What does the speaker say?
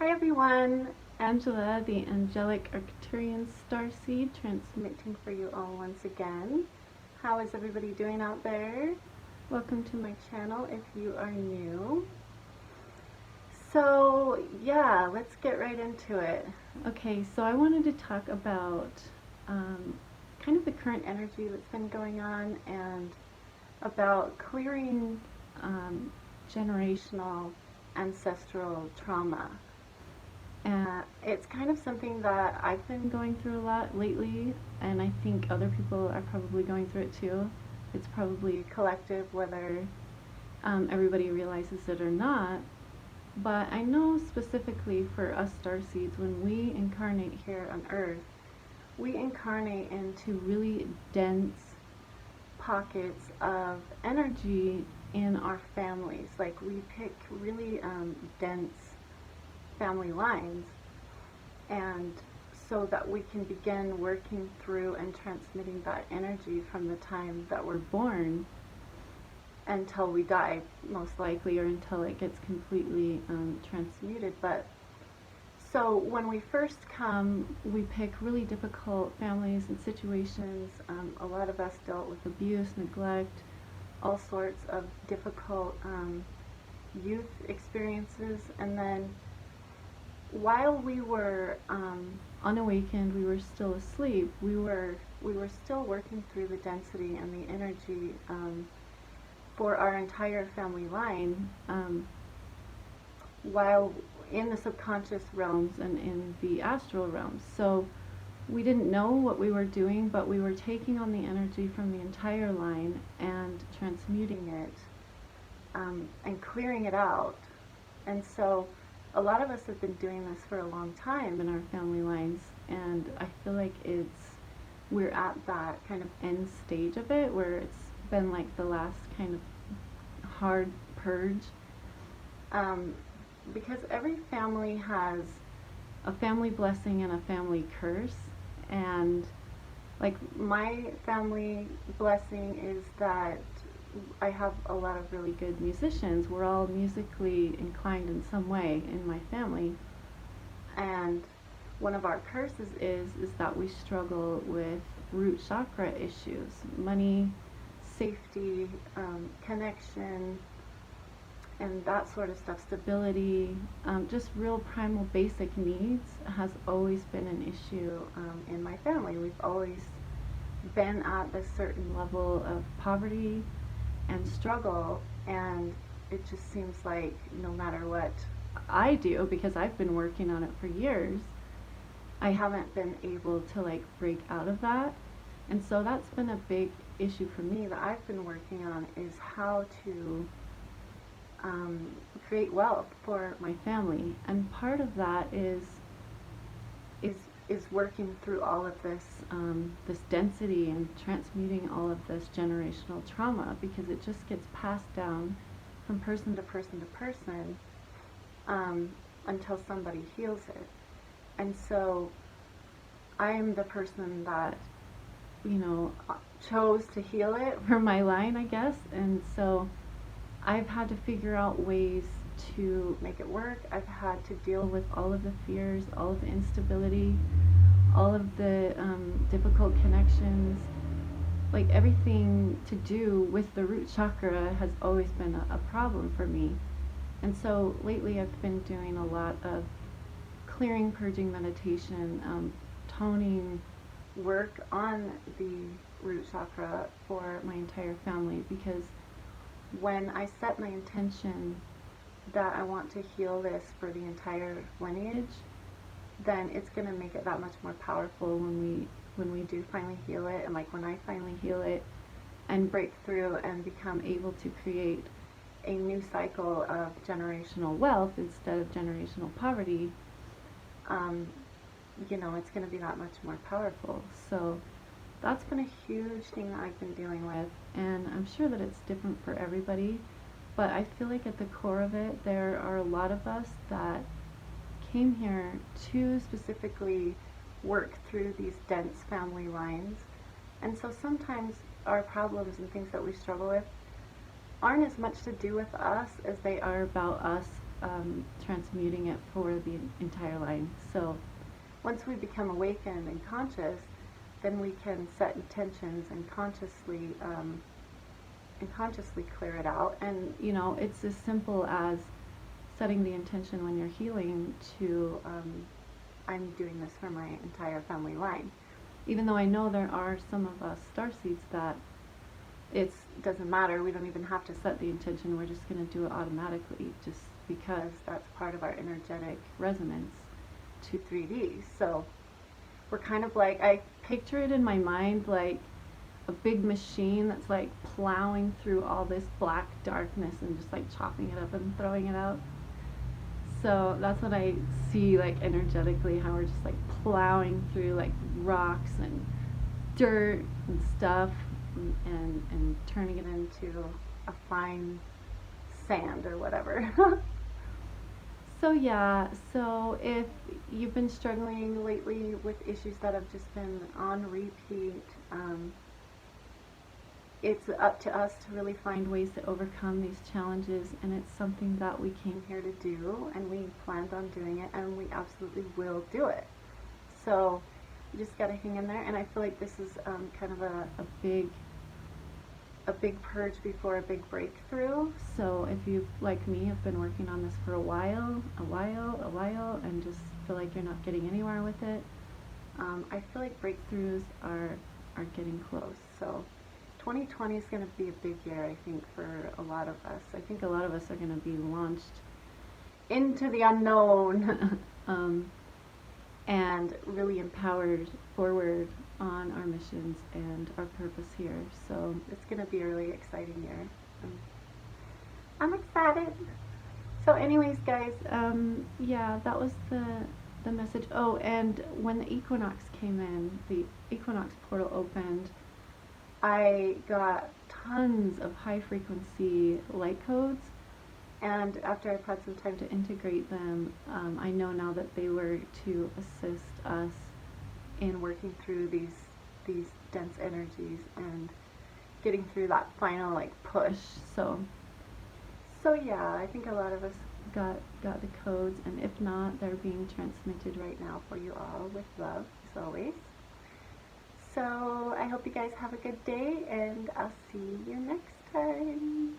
Hi everyone, Angela, the angelic Arcturian starseed, transmitting for you all once again. How is everybody doing out there? Welcome to my channel if you are new. So yeah, let's get right into it. Okay, so I wanted to talk about kind of the current energy that's been going on and about clearing generational ancestral trauma. And it's kind of something that I've been going through a lot lately, and I think other people are probably going through it too. It's probably collective, whether everybody realizes it or not. But I know specifically for us starseeds, when we incarnate here on Earth, we incarnate into really dense pockets of energy in our families. Like we pick really dense family lines, and so that we can begin working through and transmitting that energy from the time that we're born until we die, most likely, or until it gets completely transmuted. But so when we first come, we pick really difficult families and situations. A lot of us dealt with abuse, neglect, all sorts of difficult youth experiences, and then while we were unawakened, we were still asleep, we were still working through the density and the energy for our entire family line, while in the subconscious realms and in the astral realms. So we didn't know what we were doing, but we were taking on the energy from the entire line and transmuting it and clearing it out. And so a lot of us have been doing this for a long time in our family lines, and I feel like we're at that kind of end stage of it, where it's been like the last kind of hard purge. Because every family has a family blessing and a family curse, and like my family blessing is that I have a lot of really good musicians. We're all musically inclined in some way in my family. And one of our curses is that we struggle with root chakra issues, money, safety, connection, and that sort of stuff, stability, just real primal basic needs has always been an issue in my family. We've always been at this certain level of poverty and struggle, and it just seems like no matter what I do, because I've been working on it for years, I haven't been able to like break out of that. And so that's been a big issue for me that I've been working on, is how to create wealth for my family. And part of that is working through all of this this density and transmuting all of this generational trauma, because it just gets passed down from person to person to person until somebody heals it. And so I am the person that, you know, chose to heal it for my line, I guess. And so I've had to figure out ways to make it work. I've had to deal with all of the fears, all of the instability, all of the difficult connections. Like everything to do with the root chakra has always been a problem for me. And so lately I've been doing a lot of clearing, purging meditation, toning work on the root chakra for my entire family, because when I set my intention that I want to heal this for the entire lineage, then it's going to make it that much more powerful when we do finally heal it. And like when I finally heal it and break through and become able to create a new cycle of generational wealth instead of generational poverty, you know, it's going to be that much more powerful. So that's been a huge thing that I've been dealing with, and I'm sure that it's different for everybody, but I feel like at the core of it, there are a lot of us that came here to specifically work through these dense family lines. And so sometimes our problems and things that we struggle with aren't as much to do with us as they are about us transmuting it for the entire line. So once we become awakened and conscious, then we can set intentions and consciously clear it out. And you know, it's as simple as setting the intention when you're healing to I'm doing this for my entire family line. Even though I know there are some of us starseeds that it doesn't matter, we don't even have to set the intention, we're just going to do it automatically, just because that's part of our energetic resonance to 3D. So we're kind of like, I picture it in my mind like a big machine that's like plowing through all this black darkness and just like chopping it up and throwing it out. So that's what I see, like energetically, how we're just like plowing through like rocks and dirt and stuff and turning it into a fine sand or whatever. So yeah, so if you've been struggling lately with issues that have just been on repeat, it's up to us to really find ways to overcome these challenges, and it's something that we came here to do, and we planned on doing it, and we absolutely will do it. So you just gotta hang in there, and I feel like this is kind of a big purge before a big breakthrough. So if you, like me, have been working on this for a while, and just feel like you're not getting anywhere with it, I feel like breakthroughs are getting close. So 2020 is going to be a big year, I think, for a lot of us. I think a lot of us are going to be launched into the unknown and really empowered forward on our missions and our purpose here. So it's going to be a really exciting year. I'm excited. So anyways, guys, yeah, that was the message. Oh, and when the equinox came in, the equinox portal opened, I got tons of high frequency light codes, and after I've had some time to integrate them, I know now that they were to assist us in working through these dense energies and getting through that final like push. So yeah, I think a lot of us got the codes, and if not, they're being transmitted right now for you all with love as always. So I hope you guys have a good day, and I'll see you next time.